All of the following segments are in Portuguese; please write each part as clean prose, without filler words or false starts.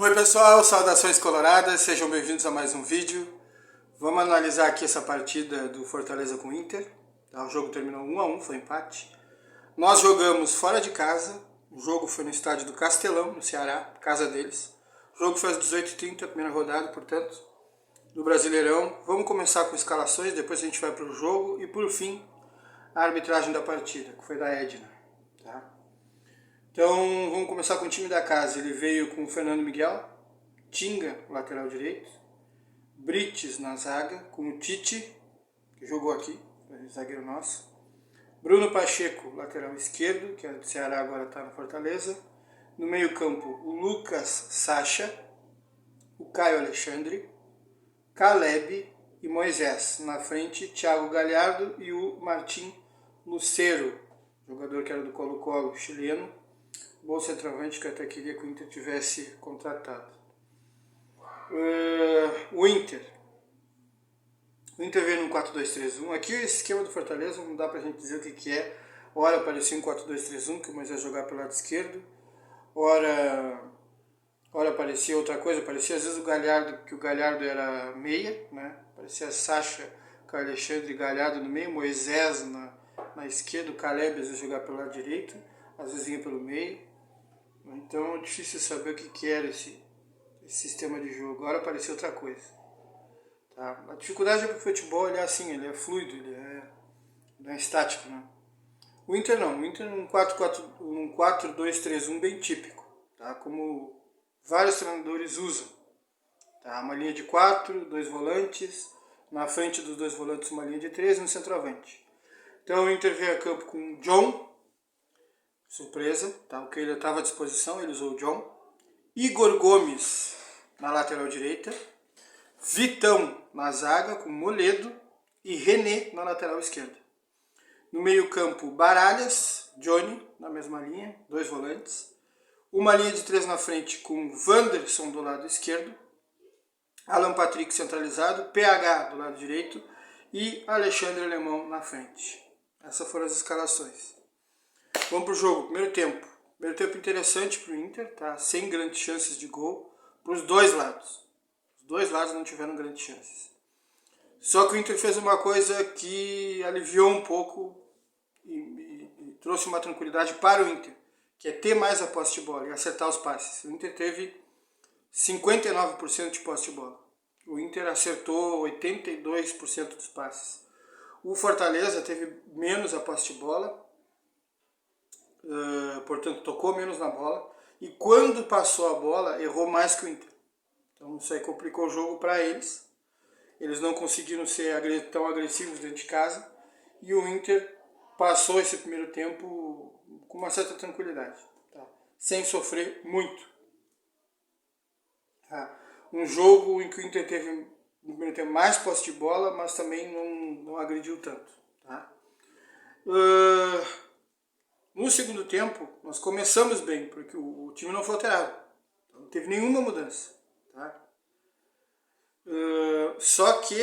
Oi pessoal, saudações coloradas, sejam bem-vindos a mais um vídeo. Vamos analisar aqui essa partida do Fortaleza com o Inter. O jogo terminou 1-1, foi empate. Nós jogamos fora de casa, o jogo foi no estádio do Castelão, no Ceará, casa deles. O jogo foi às 18h30, a primeira rodada, portanto, do Brasileirão. Vamos começar com escalações, depois a gente vai para o jogo e por fim, a arbitragem da partida, que foi da Edna. Tá? Então vamos começar com o time da casa. Ele veio com o Fernando Miguel, Tinga, lateral direito, Brites na zaga, com o Tite, que jogou aqui, zagueiro nosso, Bruno Pacheco, lateral esquerdo, que é do Ceará, agora está no Fortaleza, no meio campo o Lucas Sacha, o Caio Alexandre, Caleb e Moisés, na frente Thiago Galhardo e o Martim Lucero, jogador que era do Colo-Colo, chileno, bom centroavante que eu até queria que o Inter tivesse contratado. O Inter veio no 4-2-3-1. Aqui o esquema do Fortaleza não dá pra gente dizer o que é. Ora parecia um 4-2-3-1, que o Moisés jogar pelo lado esquerdo. Ora parecia outra coisa, parecia às vezes o Galhardo, que o Galhardo era meia, né? Parecia Sacha, Caio Alexandre e Galhardo no meio, Moisés na esquerda, o Caleb às vezes jogar pelo lado direito, às vezes vinha pelo meio. Então é difícil saber o que era esse sistema de jogo. Agora apareceu outra coisa. Tá? A dificuldade é porque o futebol ele é assim, ele é fluido, ele não é estático. Né? O Inter não, o Inter é um 4-2-3-1 bem típico, tá? Como vários treinadores usam. Tá? Uma linha de 4, 2 volantes, na frente dos 2 volantes uma linha de 3 e um centroavante. Então o Inter veio a campo com o John, surpresa, tá? O que ele estava à disposição, ele usou o John. Igor Gomes na lateral direita, Vitão na zaga com Moledo e René na lateral esquerda. No meio campo, Baralhas, Johnny na mesma linha, 2 volantes. Uma linha de 3 na frente com Wanderson do lado esquerdo, Alan Patrick centralizado, PH do lado direito e Alexandre Alemão na frente. Essas foram as escalações. Vamos para o jogo, primeiro tempo. Primeiro tempo interessante para o Inter, tá? Sem grandes chances de gol para os dois lados. Os dois lados não tiveram grandes chances. Só que o Inter fez uma coisa que aliviou um pouco e trouxe uma tranquilidade para o Inter, que é ter mais a posse de bola e acertar os passes. O Inter teve 59% de posse de bola. O Inter acertou 82% dos passes. O Fortaleza teve menos a posse de bola, portanto tocou menos na bola, e quando passou a bola errou mais que o Inter. Então isso aí complicou o jogo para eles. Eles não conseguiram ser tão agressivos dentro de casa e o Inter passou esse primeiro tempo com uma certa tranquilidade, tá? Sem sofrer muito. Tá? Um jogo em que o Inter teve no primeiro tempo mais posse de bola, mas também não agrediu tanto. Tá? No segundo tempo, nós começamos bem, porque o time não foi alterado. Não teve nenhuma mudança. Tá? Só que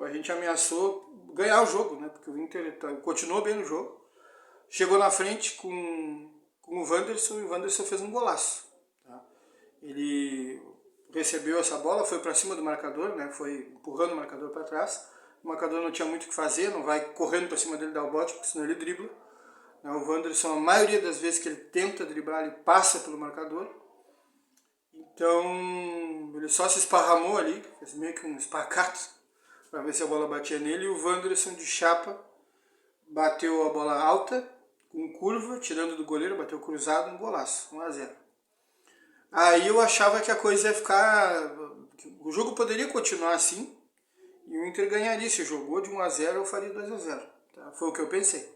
a gente ameaçou ganhar o jogo, né? Porque o Inter continuou bem no jogo. Chegou na frente com o Wanderson e o Wanderson fez um golaço. Tá? Ele recebeu essa bola, foi para cima do marcador, né? Foi empurrando o marcador para trás. O marcador não tinha muito o que fazer, não vai correndo para cima dele dar o bote, porque senão ele dribla. O Wanderson, a maioria das vezes que ele tenta driblar, ele passa pelo marcador. Então, ele só se esparramou ali, fez meio que um espacate, para ver se a bola batia nele. E o Wanderson de chapa bateu a bola alta, com curva, tirando do goleiro, bateu cruzado, um golaço, 1-0. Aí eu achava que a coisa ia ficar... O jogo poderia continuar assim, e o Inter ganharia. Se jogou de 1-0, eu faria 2-0. Tá? Foi o que eu pensei.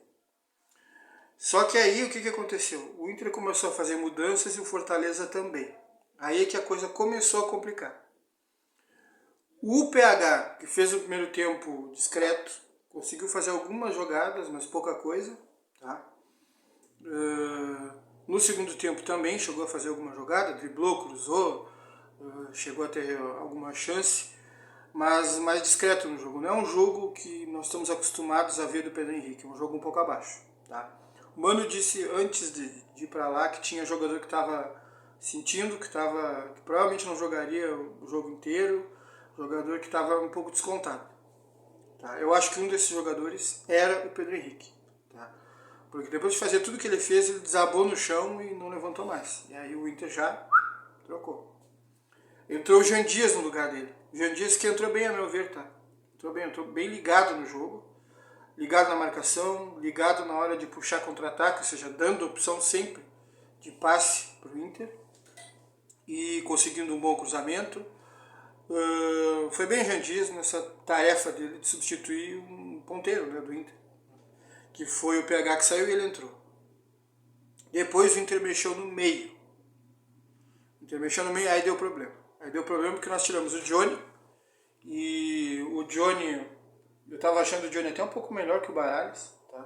Só que aí o que aconteceu? O Inter começou a fazer mudanças e o Fortaleza também. Aí é que a coisa começou a complicar. O PH, que fez o primeiro tempo discreto, conseguiu fazer algumas jogadas, mas pouca coisa. Tá? No segundo tempo também chegou a fazer alguma jogada, driblou, cruzou, chegou a ter alguma chance, mas mais discreto no jogo. Não é um jogo que nós estamos acostumados a ver do Pedro Henrique, é um jogo um pouco abaixo. Tá? O Mano disse antes de ir para lá que tinha jogador que estava sentindo que provavelmente não jogaria o jogo inteiro, jogador que estava um pouco descontado. Tá? Eu acho que um desses jogadores era o Pedro Henrique. Tá? Porque depois de fazer tudo que ele fez, ele desabou no chão e não levantou mais. E aí o Inter já trocou. Entrou o Jean Dias no lugar dele. O Jean Dias que entrou bem, a meu ver, tá? Entrou bem ligado no jogo, ligado na marcação, ligado na hora de puxar contra-ataque, ou seja, dando opção sempre de passe para o Inter e conseguindo um bom cruzamento. Foi bem Jean Dias nessa tarefa dele de substituir um ponteiro, né, do Inter, que foi o PH que saiu e ele entrou. Depois o Inter mexeu no meio. Aí deu problema. Aí deu problema porque nós tiramos o Johnny. E o Johnny, eu estava achando o Johnny até um pouco melhor que o Baralhas. Tá?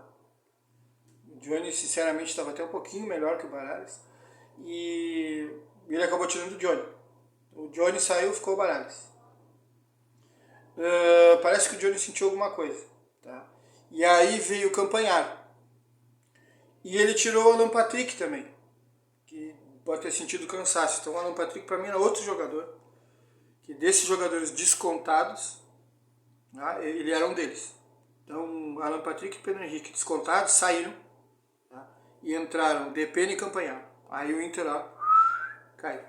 O Johnny, sinceramente, estava até um pouquinho melhor que o Baralhas. E ele acabou tirando o Johnny. O Johnny saiu, ficou o Baralhas. Parece que o Johnny sentiu alguma coisa. Tá? E aí veio o Campanharo. E ele tirou o Alan Patrick também, que pode ter sentido cansaço. Então o Alan Patrick para mim era outro jogador, que desses jogadores descontados, tá, ele era um deles. Então Alan Patrick e Pedro Henrique descontados saíram, tá, e entraram Depena e Campanharo. Aí o Inter caiu.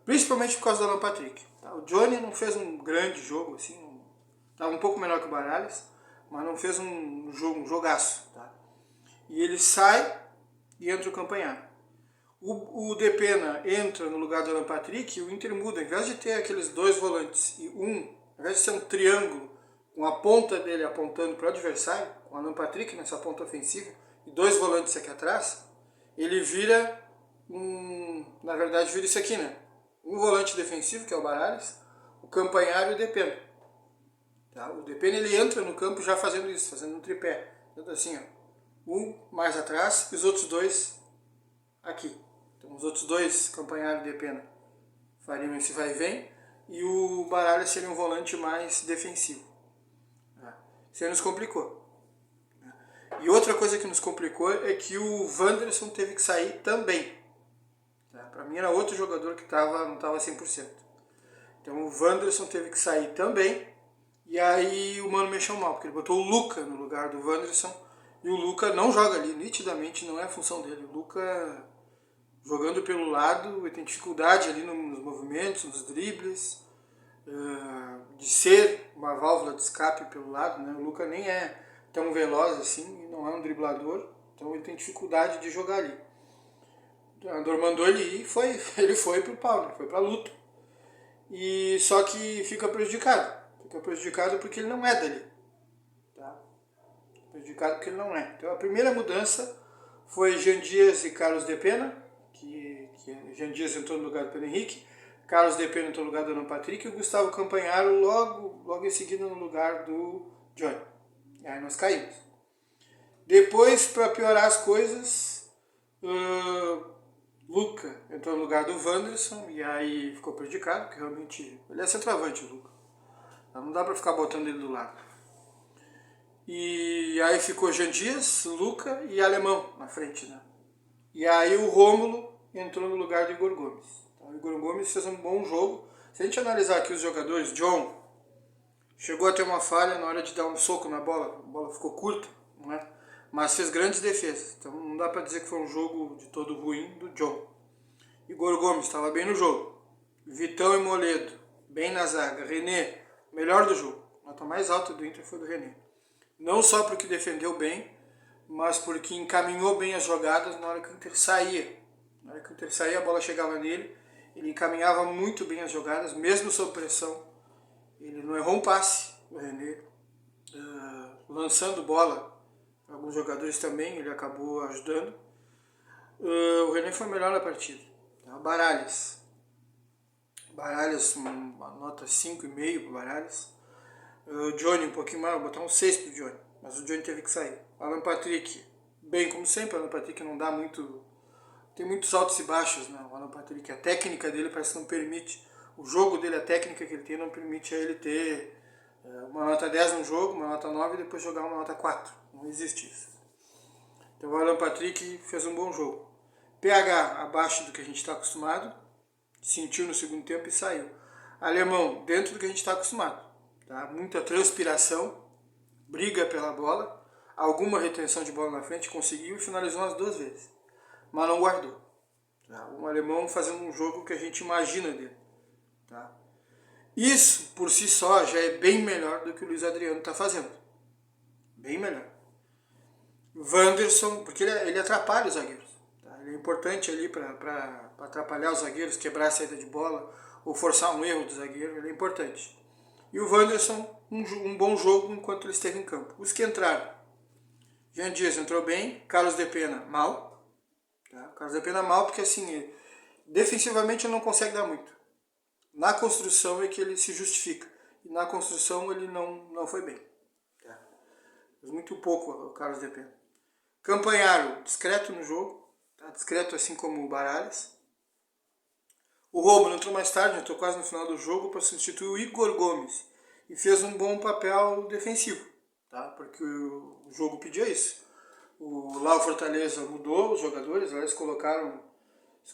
Principalmente por causa do Alan Patrick. Tá? O Johnny não fez um grande jogo, assim, estava um pouco melhor que o Baralhas, mas não fez um jogaço. Tá? E ele sai e entra o Campanharo. O Depena entra no lugar do Alan Patrick e o Inter muda. Ao invés de ter aqueles dois volantes e ao invés de ser um triângulo com a ponta dele apontando para o adversário, com o Alan Patrick nessa ponta ofensiva e dois volantes aqui atrás, ele vira na verdade vira isso aqui, né? Um volante defensivo, que é o Baralhas, o Campanharo e o Depena. Tá? O Depena ele entra no campo já fazendo isso, fazendo um tripé. Então, assim, ó, um mais atrás e os outros dois aqui. Então os outros dois, Campanharo e Depena, fariam esse vai e vem, e o Baralhas seria um volante mais defensivo. Isso aí nos complicou. E outra coisa que nos complicou é que o Wanderson teve que sair também. Para mim era outro jogador que não estava 100%. Então o Wanderson teve que sair também, e aí o Mano mexeu mal, porque ele botou o Luca no lugar do Wanderson, e o Luca não joga ali, nitidamente não é a função dele. O Luca, jogando pelo lado, ele tem dificuldade ali nos movimentos, nos dribles, de ser uma válvula de escape pelo lado. Né? O Luca nem é tão veloz assim, não é um driblador, então ele tem dificuldade de jogar ali. O treinador mandou ele ir e ele foi pro pau, né? Foi pra luta. E só que fica prejudicado. Fica prejudicado porque ele não é dali. Tá? Prejudicado porque ele não é. Então a primeira mudança foi Jean Dias e Carlos Depena, que Jean Dias entrou no lugar do Pedro Henrique, Carlos Depena entrou no lugar do Alan Patrick e o Gustavo Campanharo logo em seguida no lugar do Johnny. E aí nós caímos. Depois, para piorar as coisas, Luca entrou no lugar do Wanderson e aí ficou prejudicado, porque realmente ele é centroavante, o Luca. Não dá para ficar botando ele do lado. E aí ficou Jean Dias, Luca e Alemão na frente, né? E aí o Rômulo entrou no lugar do Igor Gomes. Então, o Igor Gomes fez um bom jogo. Se a gente analisar aqui os jogadores, John chegou a ter uma falha na hora de dar um soco na bola, a bola ficou curta, não é? Mas fez grandes defesas. Então não dá para dizer que foi um jogo de todo ruim do John. Igor Gomes estava bem no jogo. Vitão e Moledo, bem na zaga. René, melhor do jogo. A nota mais alta do Inter foi do René. Não só porque defendeu bem, mas porque encaminhou bem as jogadas na hora que o Inter saía. Na hora que o Inter saía, a bola chegava nele, ele encaminhava muito bem as jogadas, mesmo sob pressão. Ele não errou um passe, o René, lançando bola. Alguns jogadores também, ele acabou ajudando. O René foi melhor na partida. Baralhas, uma nota 5,5 para o Baralhas. O Johnny um pouquinho mais, vou botar um 6 para o Johnny, mas o Johnny teve que sair. Alan Patrick, bem como sempre, o Alan Patrick não dá muito, tem muitos altos e baixos, né? O Alan Patrick, a técnica dele parece que não permite, o jogo dele, a técnica que ele tem não permite a ele ter uma nota 10 no jogo, uma nota 9 e depois jogar uma nota 4, não existe isso. Então o Alan Patrick fez um bom jogo. pH abaixo do que a gente está acostumado, sentiu no segundo tempo e saiu. Alemão, dentro do que a gente está acostumado. Tá? Muita transpiração, briga pela bola, alguma retenção de bola na frente, conseguiu e finalizou umas 2 vezes. Mas não guardou. Tá? Um alemão fazendo um jogo que a gente imagina dele. Tá? Isso, por si só, já é bem melhor do que o Luiz Adriano está fazendo. Bem melhor. Wanderson, porque ele atrapalha os zagueiros. Tá? Ele é importante ali para atrapalhar os zagueiros, quebrar a saída de bola ou forçar um erro do zagueiro, ele é importante. E o Wanderson, um bom jogo enquanto ele esteve em campo. Os que entraram, Jean Dias entrou bem, Carlos de Pena mal. Tá? Carlos de Pena mal porque assim, defensivamente ele não consegue dar muito. Na construção é que ele se justifica. E na construção ele não foi bem. Tá? Fez muito pouco o Carlos de Pena. Campanharo, discreto no jogo. Tá? Discreto assim como o Baralhas. O Romulo entrou mais tarde, entrou quase no final do jogo para substituir o Igor Gomes. E fez um bom papel defensivo. Tá? Porque o jogo pedia isso. Lá o Fortaleza mudou os jogadores. Eles colocaram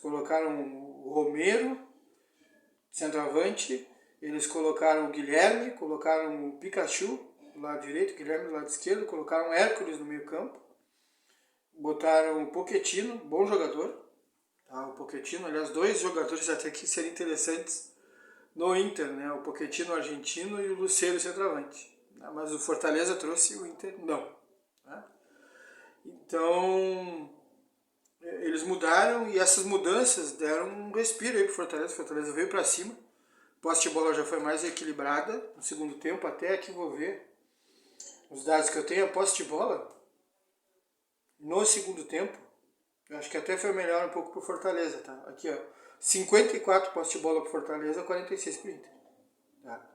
o Romero, centroavante, eles colocaram o Guilherme, colocaram o Pikachu do lado direito, o Guilherme do lado esquerdo, colocaram o Hércules no meio campo, botaram o Pochettino, bom jogador, tá? O Pochettino, aliás, 2 jogadores até que seriam interessantes no Inter, né? O Pochettino argentino e o Lucero centroavante, tá? Mas o Fortaleza trouxe o Inter, não. Tá? Então, eles mudaram e essas mudanças deram um respiro aí pro Fortaleza. O Fortaleza veio para cima. A posse de bola já foi mais equilibrada no segundo tempo, até aqui vou ver os dados que eu tenho. A posse de bola no segundo tempo, eu acho que até foi melhor um pouco pro Fortaleza, tá? Aqui, ó, 54 posse de bola pro Fortaleza, 46 pro Inter. Tá?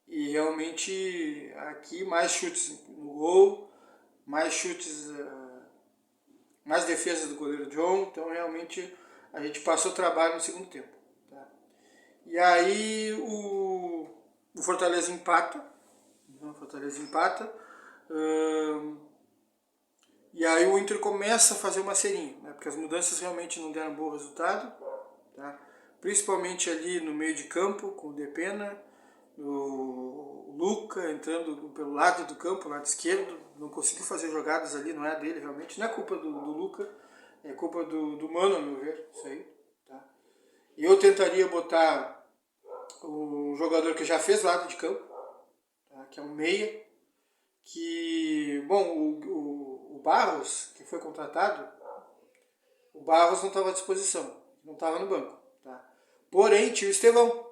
E realmente aqui mais chutes no gol, mais chutes, mais defesas do goleiro John, então realmente a gente passou trabalho no segundo tempo. Tá? E aí o Fortaleza empata. E aí o Inter começa a fazer uma serinha, né? Porque as mudanças realmente não deram bom resultado. Tá? Principalmente ali no meio de campo, com o Depena, o Luca entrando pelo lado do campo, lado esquerdo, não conseguiu fazer jogadas ali, não é dele realmente, não é culpa do Luca, é culpa do Mano, a meu ver, isso aí. Tá? E eu tentaria botar o jogador que já fez lado de campo, tá? Que é um meia, que, bom, o Barros, que foi contratado, o Barros não estava à disposição, não estava no banco. Tá? Porém, tinha o Estevão,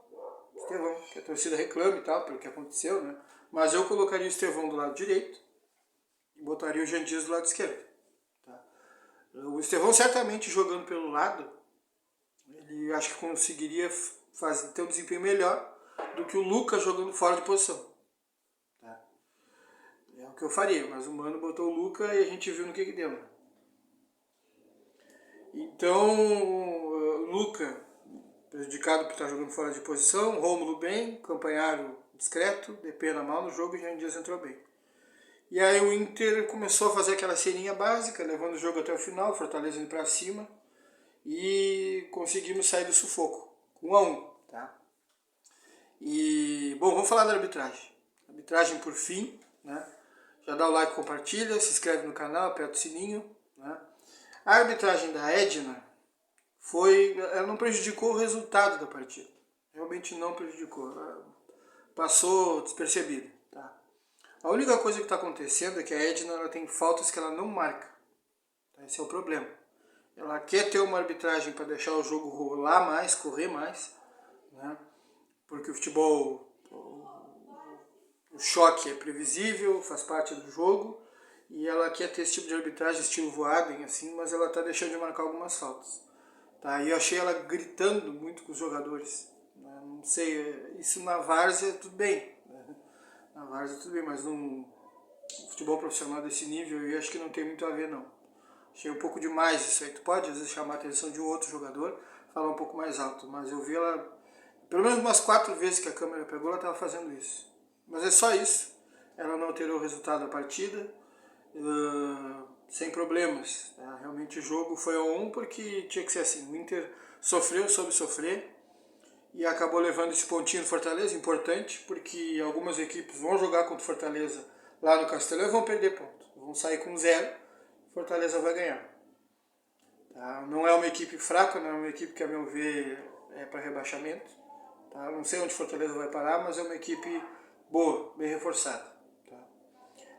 que a torcida reclama e tal, pelo que aconteceu, né? Mas eu colocaria o Estevão do lado direito e botaria o Jean Dias do lado esquerdo. Tá? O Estevão certamente jogando pelo lado, ele acho que conseguiria ter um desempenho melhor do que o Lucas jogando fora de posição. Tá? É o que eu faria, mas o Mano botou o Lucas e a gente viu no que deu. Né? Então, o Lucas prejudicado por estar jogando fora de posição, Rômulo bem, Campanharo discreto, Depena mal no jogo e Jean Dias entrou bem. E aí o Inter começou a fazer aquela serinha básica, levando o jogo até o final, Fortaleza indo para cima, e conseguimos sair do sufoco, 1-1, tá? E, bom, vamos falar da arbitragem. Arbitragem por fim, né? Já dá o like, compartilha, se inscreve no canal, aperta o sininho, né? A arbitragem da Edna ela não prejudicou o resultado da partida. Realmente não prejudicou. Ela passou despercebida. Tá? A única coisa que está acontecendo é que a Edna ela tem faltas que ela não marca. Tá? Esse é o problema. Ela quer ter uma arbitragem para deixar o jogo rolar mais, correr mais. Né? Porque o futebol, o choque é previsível, faz parte do jogo. E ela quer ter esse tipo de arbitragem, estilo Voaden, assim, mas ela está deixando de marcar algumas faltas. Tá, e eu achei ela gritando muito com os jogadores. Né? Não sei, isso na várzea tudo bem. Né? Na várzea tudo bem, mas no futebol profissional desse nível eu acho que não tem muito a ver não. Achei um pouco demais isso aí. Tu pode às vezes chamar a atenção de um outro jogador, falar um pouco mais alto, mas eu vi ela, pelo menos umas 4 vezes que a câmera pegou, ela estava fazendo isso. Mas é só isso. Ela não alterou o resultado da partida. sem problemas. Tá? Realmente o jogo foi 1-1 porque tinha que ser assim. O Inter sofreu, soube sofrer e acabou levando esse pontinho do Fortaleza, importante, porque algumas equipes vão jogar contra o Fortaleza lá no Castelão e vão perder ponto. Vão sair com 0, Fortaleza vai ganhar. Tá? Não é uma equipe fraca, não é uma equipe que, a meu ver, é para rebaixamento. Tá? Não sei onde Fortaleza vai parar, mas é uma equipe boa, bem reforçada. Tá?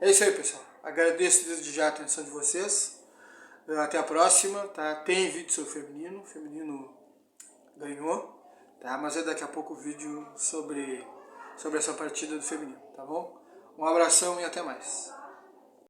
É isso aí, pessoal. Agradeço desde já a atenção de vocês. Até a próxima. Tá? Tem vídeo sobre o feminino. O feminino ganhou. Tá? Mas é daqui a pouco o vídeo sobre essa partida do feminino. Tá bom? Um abração e até mais.